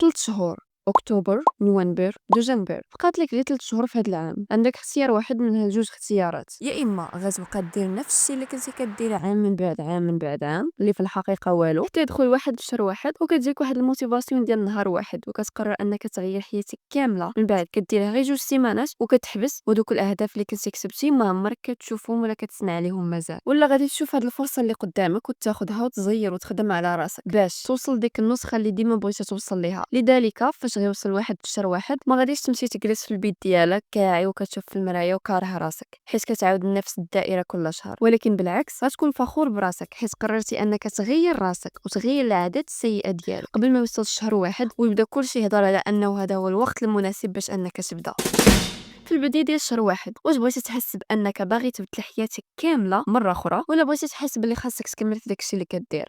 3 شهور: أكتوبر، نوفمبر، دجنبر. بقات لك غير 3 شهور في هذا العام. عندك اختيار واحد من هاد جوج اختيارات: يا اما غتبقى دير نفس الشيء اللي كنتي كدير عام من بعد عام من بعد عام، اللي في الحقيقه والو، حتى يدخل واحد في شهر واحد وكتجيك واحد الموتيفاسيون ديال نهار واحد وكتقرر انك تغير حياتك كامله. من بعد كديرها غير 2 سيمانات وكتحبس، ودوك الاهداف اللي كنتي كتبتي ما عمرك كتشوفهم ولا كتسمع عليهم مازال. ولا غادي تشوف هاد الفرصه اللي قدامك وتاخذها وتزير وتخدم على راسك باش توصل ديك النسخه اللي ديما بغيتي توصل ليها. لذلك فاش غيوصل واحد في شهر واحد ما غاديش تمشي تجلس في البيت ديالك كاعي وكتشوف في المرايه وكاره راسك حيت كتعاود نفس الدائره كل شهر، ولكن بالعكس غتكون فخور براسك حيت قررتي انك تغير راسك وتغير العادات السيئه ديالك قبل ما يوصل شهر واحد ويبدا كلشي يهضر على انه هذا هو الوقت المناسب باش انك تبدا. في البداية ديال شهر واحد، واش بغيتي تحس بانك باغي تبدل حياتك كامله مره اخرى، ولا بغيتي تحس باللي خاصك تكمل في داكشي اللي كدير؟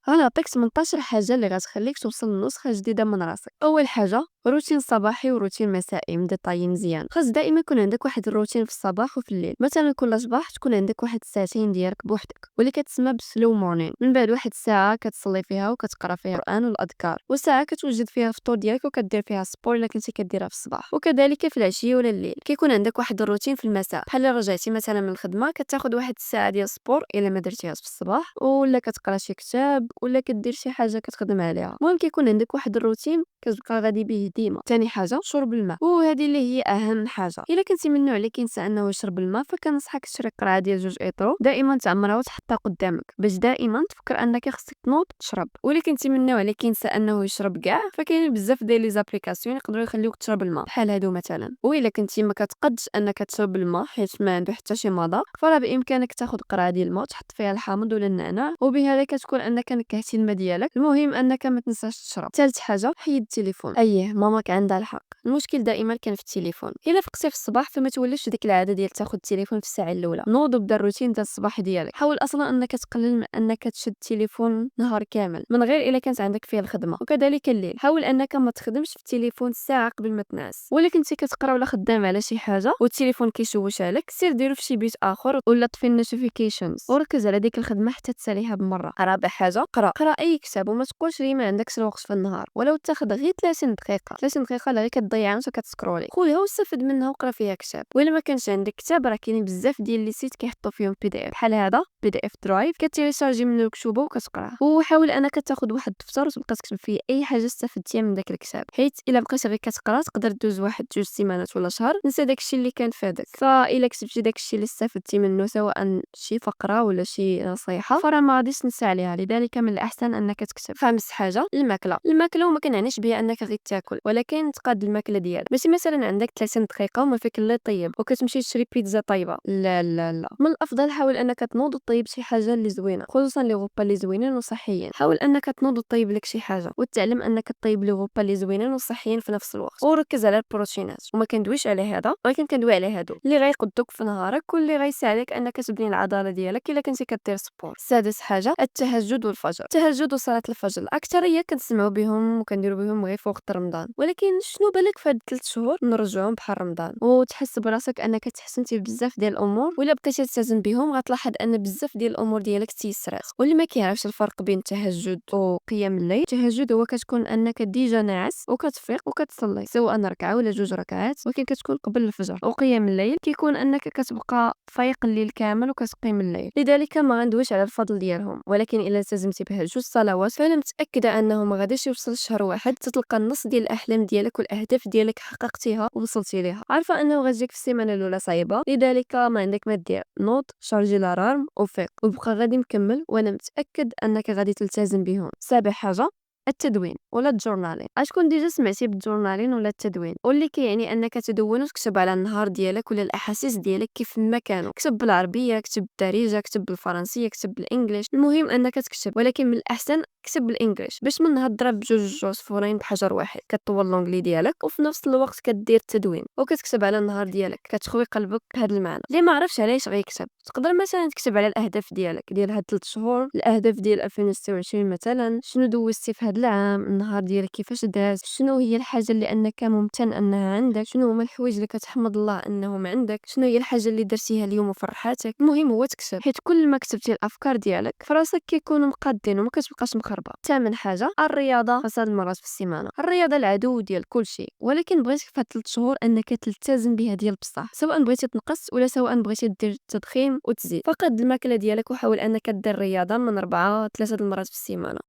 غنعطيك 18 حاجه اللي غتخليك توصل لنسخه جديده من راسك. اول حاجه: روتين صباحي وروتين مسائي مديطاي مزيان. خاص دائما يكون عندك واحد الروتين في الصباح وفي الليل. مثلا كل صباح تكون عندك واحد الساعتين ديالك بوحدك واللي كتسمى بسلو مورنين. من بعد واحد الساعه كتصلي فيها وكتقرا فيها القران والاذكار، وساعه كتوجد فيها الفطور ديالك وكدير فيها السبور الا كنتي كديرها في الصباح. وكذلك في العشيه ولا الليل كيكون عندك واحد الروتين في المساء، بحال رجعتي مثلا من الخدمه كتاخذ واحد الساعه ديال السبور الا ما درتيهاش في الصباح، ولا كتقرا شي كتاب ولا كدير شي حاجه كتخدم عليها. المهم كيكون عندك واحد الروتين كتبقى غادي به ديما. ثاني حاجه: شرب الماء، وهذه اللي هي اهم حاجه. الا كنتي من النوع اللي كينسى انه يشرب الماء فكنصحك تشري قرعه ديال 2 ايطرو دائما تعمرها وتحطها قدامك باش دائما تفكر انك خصك تنوض تشرب. ولا كنتي من النوع اللي كينسى انه يشرب كاع فكاينين بزاف ديال لي زابليكاسيون يقدروا يخليوك تشرب الماء بحال هادو مثلا. والا كنتي ما كتقدش انك تشرب الماء حيت ما عنده حتى شي مذاق، فراه بامكانك تاخذ قرعه ديال الماء تحط فيها الحامض ولا النعناع وبهذا كتكون انك نكهتي الماء ديالك. المهم انك ما تنساش تشرب. ثالث حاجه: حيد التليفون. ماماك عندها الحق، المشكل دائما كان في التليفون. الا فقتي في الصباح فما توليش ديك العاده ديال تاخذ التليفون في الساعه الاولى. نوض وبدا الروتين ديال الصباح ديالك. حاول اصلا انك تقلل من انك تشد التليفون نهار كامل من غير الا كانت عندك فيه الخدمه. وكذلك الليل حاول انك ما تخدمش في التليفون ساعه قبل ما تنعس. ولا كنتي كتقرا ولا خدام على شي حاجه والتليفون كيشوش عليك، سير ديرو في شي بيت اخر ولا طفي النوتيفيكيشنز وركز على ديك الخدمه حتى تساليها بالمره. رابع حاجه: قرا اي كتاب وما تقولش لي ما عندكش الوقت في النهار. ولو تاخذ غير 30 دقيقه 30 دقيقه اللي غير كتضيعها وانت كتسكرولي، خذها واستفد منها وقرا فيها كتاب. ولا ما كانش عندك كتاب راه كاينين بزاف ديال لي سيت كيحطوا فيهم بي دي اف بحال هذا بي دي اف درايف كتيليشارجي منه الكتوبه وكتقراه. وحاول انك تاخذ واحد الدفتر وتبقى تكتب فيه اي حاجه استفدتيها من داك الكتاب، حيت الا بقيتي غير كتقرا تقدر دوز واحد 2 سيمانات ولا شهر نسى داكشي اللي كان فادك. فالا كتبتي داكشي اللي استفدتي منه سواء شي فقره ولا شي نصيحه فراه ما غاديش تنسى عليها. لذلك من الاحسن انك تكتب. خامس حاجه: الماكله وما كنعنيش بها انك غير تاكل، ولكن تقاد الماكله ديالك. ماشي مثلا عندك 30 دقيقه وما فيك الا طيب وكتمشي تشري بيتزا طيبه. لا لا لا، من الافضل حاول انك تنوض وطيب شي حاجه اللي زوينه، خصوصا لي غوبا اللي زوينين وصحيين. حاول انك تنوض وطيب لك شي حاجه وتعلم انك تطيب لي غوبا اللي زوينين وصحيين في نفس الوقت. وركز على البروتينات وما كندويش على هذا ولكن كندوي على هادو اللي غيقدوك في نهارك واللي غيساعدك انك تبني العضله ديالك الا كنتي كدير سبور. سادس حاجه: التهجد والفجر. التهجد وصلاه الفجر الاكثريه كنسمعوا بهم وكنديروا بهم غير في وقت رمضان، ولكن شنو بالك في هاد 3 شهور نرجعوهم بحال رمضان وتحس براسك انك تحسنتي بزاف ديال الامور. ولا بقيتي تلتزم بهم غتلاحظ ان بزاف ديال الامور ديالك تيسرات. واللي ما كيعرفش الفرق بين التهجد وقيام الليل، التهجد هو كتكون انك ديجا ناعس وكتفيق وكتصلي سواء ركعه ولا 2 ركعات ولكن كتكون قبل الفجر. وقيام الليل كيكون انك كتبقى فايق الليل كامل وكتقيم الليل. لذلك ما غندويش على الفضل ديالهم، ولكن الا التزمتي بها 2 صلوات فانا متاكده انه ما غاديش يوصل شهر واحد تتلقى النص ديال الاحلام ديالك والاهداف ديالك حققتيها ووصلتي ليها. عارفه انه غتجيك في السيمانه الاولى صعيبه، لذلك ما عندك ما دير. نوض، شارجي الالارم وفيق وبقى غادي مكمل وانا متاكد انك غادي تلتزم بهم. سابع حاجه: التدوين ولا الجورنالين. اشكون ديجا سمعتي بالجورنالين ولا التدوين؟ واللي كيعني انك تدون وتكتب على النهار ديالك ولا الاحاسيس ديالك كيف ما كانوا. كتب بالعربيه، كتب بالدارجه، كتب بالفرنسيه، كتب بالانجليش، المهم انك تكتب. ولكن من الاحسن كتب بالانجليش باش منها تضرب بجوج عصفورين بحجر واحد، كطور لونجلي ديالك وفي نفس الوقت كدير التدوين وكتكتب على النهار ديالك، كتخوي قلبك بهذا المعنى. اللي ما عرفش علاش غيكتب تقدر مثلا تكتب على الاهداف ديالك ديال هاد 3 شهور، الاهداف ديال 2026 مثلا. شنو دوزتي في هاد العام؟ النهار ديالك كيفاش داز؟ شنو هي الحاجه اللي انك ممتن انها عندك؟ شنو هما الحوايج اللي كتحمد الله انهم عندك؟ شنو هي الحاجه اللي درتيها اليوم وفرحاتك؟ المهم هو تكتب، حيت كل ما كتبتي الافكار ديالك فراسك كيكونوا مقادين وما كتبقاش مخربه. ثامن حاجه الرياضه 5 مرات في السيمانه. الرياضه العدو ديال كل شيء، ولكن بغيتك في هاد 3 شهور انك تلتزم بها ديال بصح، سواء بغيتي تنقص ولا سواء بغيتي دير التضخيم وتزيد. فقد الماكله ديالك وحاول انك دير الرياضه من 4 3 المرات في السيمانه،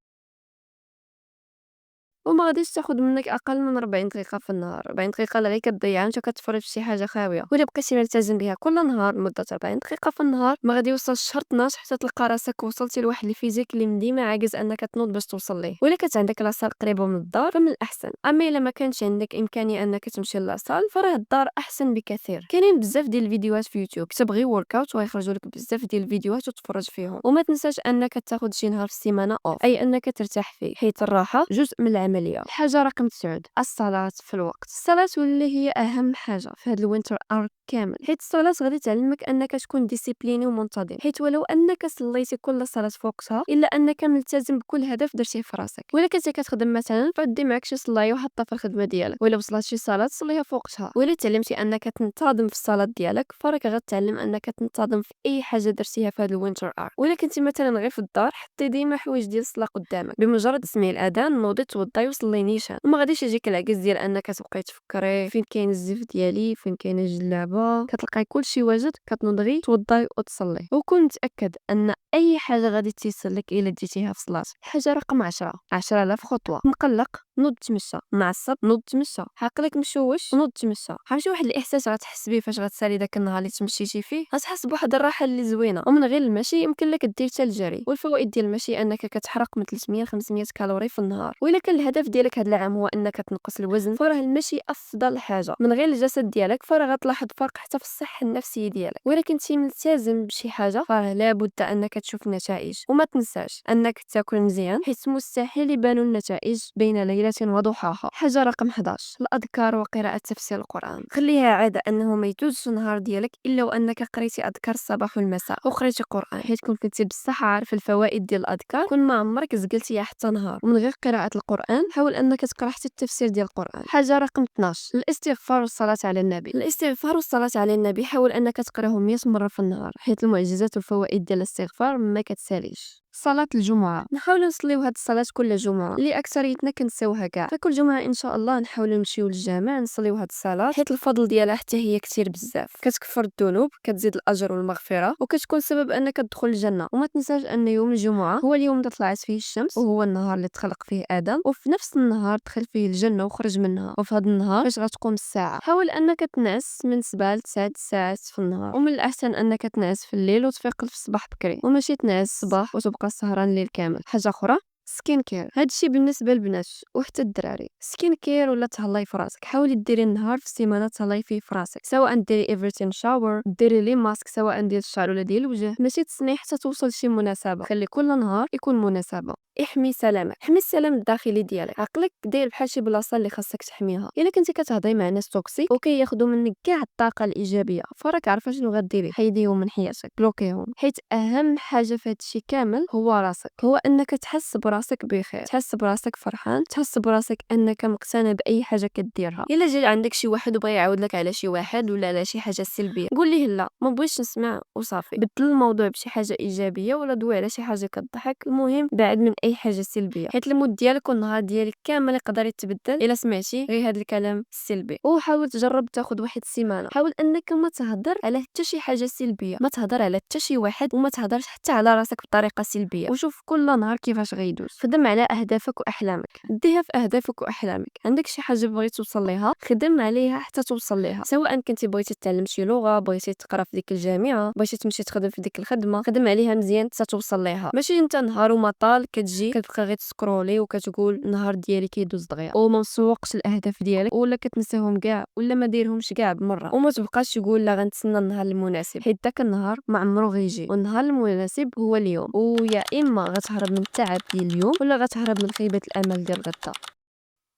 وما غاديش تاخد منك اقل من 40 دقيقه في النهار. 40 دقيقه اللي غير كتضيعها انت كتفرج في شي حاجه خاويه. ولا بقيتي ملتزم بها كل نهار لمده 40 دقيقه في النهار، ما غادي يوصل الشهر 12 حتى تلقى راسك وصلتي لواحد الفيزيك اللي ديما عاجز انك تنوض باش توصل ليه. ولا كانت عندك لاصال قريبه من الدار فمن الاحسن، اما الا ما كانش عندك امكانيه انك تمشي لاصال فراه الدار احسن بكثير. كاينين بزاف ديال الفيديوهات في يوتيوب، كتب غير ورك اوت ويخرجوا لك بزاف ديال الفيديوهات وتفرج فيهم. وما تنساش انك تاخد شي نهار في السيمانه اوف، اي انك ترتاح فيه، حيت الراحه جزء من العمليه. الحاجه رقم 9 الصلاه في الوقت. الصلاه واللي هي اهم حاجه في هذا الوينتر ارك كامل، حيت الصلاه غادي تعلمك انك تكون ديسيبليني ومنتظم. حيت ولو انك صليتي كل صلاه في وقتها الا انك ملتزم بكل هدف درتيه في راسك. ولا كنتي كتخدم مثلا فدي معك شي صلايه وحطها في الخدمه ديالك، ولا وصلت شي صلاه صليها في وقتها. ولا تعلمتي انك تنتظم في الصلاه ديالك فراك غتعلم انك تنتظم في اي حاجه درتيها في هذا الوينتر ارك. ولا كنتي مثلا غير في الدار حطي ديما حوايج ديال الصلاه قدامك، بمجرد تسمعي الاذان نوضي توضاي وصلي نيشان، وما غاديش يجيك العكس ديال انك تبقاي تفكري فين كاين الزيف ديالي، فين كاينه الجلابه. كتلقاي كلشي واجد، كتنوض غير توضاي وتصلي. وكون متاكد ان اي حاجه غادي تيسر لك الا ديتيها في صلاه. حاجه رقم 10 10000 خطوه. مقلق نوض تمشى، معصب نوض تمشى، عقلك مشوش نوض تمشى. عرفتي واحد الاحساس غتحس به فاش غتسالي داك النهار اللي تمشيتي فيه؟ غتحس بواحد الراحه اللي زوينه. ومن غير المشي يمكن لك دير حتى الجري. والفوائد ديال المشي انك كتحرق من 300 500 كالوري في النهار. والا كان الهدف ديالك هذا العام هو انك تنقص الوزن فراه المشي افضل حاجه. من غير الجسد ديالك فراه غتلاحظ فرق حتى في الصحه النفسيه ديالك. ولا كنتي ملتزم بشي حاجه فراه لابد انك تشوف نتائج. وما تنساش انك تاكل مزيان، حيت مستحيل يبانوا النتائج بين ليله وضحاها. حاجه رقم 11 الاذكار وقراءه تفسير القران. خليها عاده انه ما يجوزش النهار ديالك الا وانك قريتي اذكار الصباح والمساء وقريتي قران، حيت كنتي بصح عارف الفوائد ديال الاذكار كون ما عمرك زقلتيها حتى نهار. ومن غير قراءه القران حاول انك تقرا حتى التفسير ديال القران. حاجه رقم 12 الاستغفار والصلاه على النبي. الاستغفار والصلاه على النبي حاول انك تقراهم 100 مره في النهار، حيت المعجزات والفوائد ديال الاستغفار ما كتساليش. صلاة الجمعة نحاولوا نصليو هاد الصلاة كل جمعة، اللي أكثريتنا كنساوها كاع. فكل جمعة إن شاء الله نحاولوا نمشيو للجامع نصليو هاد الصلاة، حيت الفضل ديالها حتى هي كتير بزاف. كتكفر الذنوب، كتزيد الأجر والمغفرة، وكتكون سبب أنك تدخل الجنة. وما تنساش أن يوم الجمعة هو اليوم اللي طلعت فيه الشمس، وهو النهار اللي تخلق فيه آدم، وفي نفس النهار دخل فيه الجنة وخرج منها. وفي هاد النهار فاش غتقوم الساعة حاول أنك تنعس من 7 ل 9 ساعات في النهار، ومن الأحسن أنك تنعس في الليل وتفيق في الصباح بكري، وماشي تنعس الصباح وتبقى سهران الليل كامل. حاجه اخرى سكين كير، هادشي بالنسبه للبنات وحتى الدراري. سكين كير ولا تهلاي في راسك، حاولي ديري النهار في السيمانه تهلاي فيه في راسك، سواء ديري ايفرتين شاور، ديري لي ماسك سواء ديال الشعر ولا ديال الوجه. ماشي تصني حتى توصل شي مناسبه، خلي كل نهار يكون مناسبه. احمي سلامك، حمي السلام الداخلي ديالك. عقلك داير بحال شي بلاصه اللي خاصك تحميها. الا كنتي كتهضري مع ناس توكسيك وكياخذوا منك كاع الطاقه الايجابيه فراك عارفه شنو غديري، حيديهم من حياتك، بلوكيهم. حيت اهم حاجه في هادشي كامل هو راسك، هو انك تحس براسك بخير، تحس براسك فرحان، تحس براسك انك مقتنع باي حاجه كديرها. الا جا عندك شي واحد وبغى يعاود لك على شي واحد ولا على شي حاجه سلبيه قول ليه لا، ما بغيتش نسمع وصافي. بدل الموضوع بشي حاجه ايجابيه ولا دوي على شي حاجه كتضحك. المهم بعد من اي حاجه سلبيه، حيت المود ديالك والنهار ديالك كامل يقدر يتبدل الا سمعتي غير هذا الكلام السلبي. وحاول تجرب تاخذ واحد السيمانه، حاول انك ما تهضر على حتى شي حاجه سلبيه، ما تهضر على حتى شي واحد، وما تهضرش حتى على راسك بطريقه سلبيه. وشوف كل نهار كيفاش غيدوز. خدم على اهدافك واحلامك، ديها في اهدافك واحلامك. عندك شي حاجه بغيتي توصل ليها خدم عليها حتى توصل ليها، سواء كنتي بغيتي تتعلم شي لغه، بغيتي تقرا في ديك الجامعه، بغيتي تمشي تخدم في ديك الخدمه، خدم عليها مزيان حتى توصل ليها. ماشي انت نهار وما طال كتجي كتبقى غير تسكرولي وكتقول النهار ديالي كيدوز دغيا، وما مسوقش الاهداف ديالك ولا كتنساهم كاع ولا ما ديرهمش كاع بالمره. وما تبقاش تقول لا غنتسنى النهار المناسب، حيت داك النهار ما عمره غيجي. والنهار المناسب هو اليوم، ويا اما غتهرب من التعب ديال اليوم ولا غتهرب من خيبه الامل ديال غدا.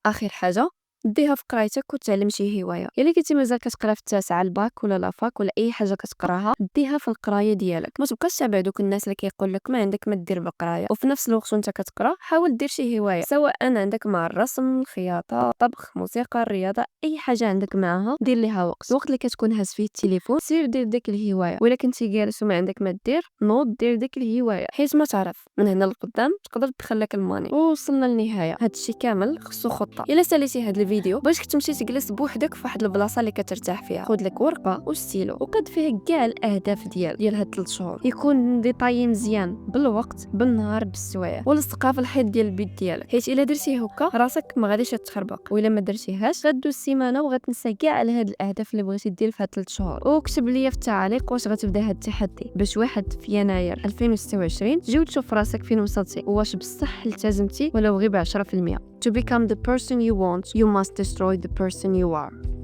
اخر حاجه ديها في قرايتك وتعلم شي هوايه. الا كنتي مازال كتقرا في التاسعه الباك ولا لافاك ولا اي حاجه كتقراها، ديها في القرايه ديالك. ما تبقاش تابع دوك الناس اللي كيقول لك ما عندك ما دير بالقرايه، وفي نفس الوقت وانت كتقرا حاول دير شي هوايه، سواء عندك مع الرسم، الخياطه، الطبخ، موسيقى، الرياضه، اي حاجه عندك معاها دير ليها وقت. الوقت اللي كتكون هاز فيه التليفون سير دير ديك الهوايه. ولا كنتي جالس وما عندك ما دير، نوض دير ديك الهوايه، حيت ما تعرف من هنا لقدام تقدر تدخل لك الماني. ووصلنا للنهايه. هادشي كامل خصو خطه. الا ساليتي هاد الفيديو باش تمشي تجلس بوحدك فواحد البلاصه اللي كترتاح فيها، خذ لك ورقه وستيلو وقد فيه كاع الاهداف ديال هاد 3 شهور، يكون ديطاي مزيان بالوقت، بالنهار، بالسوايع، ولصقها في الحيط ديال البيت ديالك، حيت الا درتي هكا راسك ما غاديش تخربق. وإلا ما درتيهاش غدوز السيمانه وغتنسى كاع على هاد الاهداف اللي بغيتي دير في هاد 3 شهور. وكتب لي في التعاليق واش غتبدا هاد التحدي باش 1 في يناير 2026 تجي تشوف راسك فين وصلتي، واش بصح التزمتي ولا غير ب 10%. To become the person you want, you must destroy the person you are.